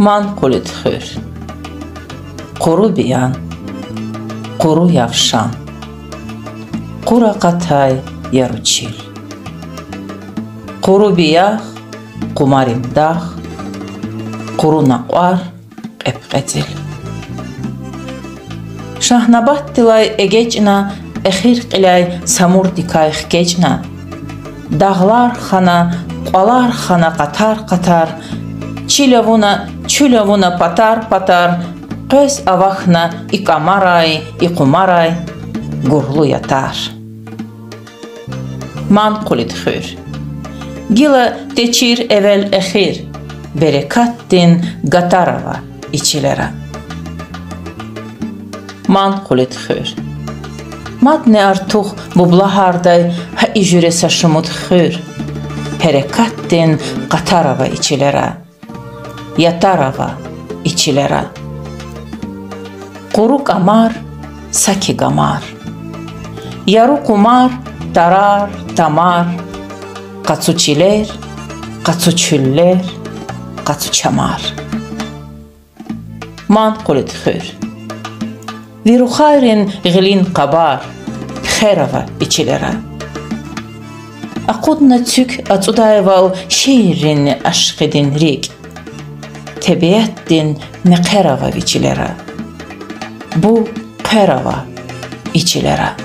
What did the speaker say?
Man kulit xür, quru biyan, quru yavşan, qura qatay yaruçil, quru biyaq, qumarimdaq, quru naqvar, qepqetil. Şahnabat dilay egecna, əxir qilay samur dikay xgecna, dağlar xana, qalar xana qatar qatar, çülavuna patar patar, qöz avaxna iqamaray, iqumaray, gurlu yatar. Man kulit xür, gila teçir evel əxir, berekattin qatarava içilera. Man kulit xür, madne artuq bublaharday ha ijüre saşımut xür, berekattin qatarava içilera, yatarava içilera. Quru qamar, saki qamar, yaru qumar, tarar, tamar, qaçuçiler, qaçuçüller, qaçuçamar. Man kulit xür, viru xayrin gılin qabar, xerava içilera. Aqudna tük atudayval şiirin aşqidin rik, tebiyyəddin meqerava içilera. Bu qerava içilera.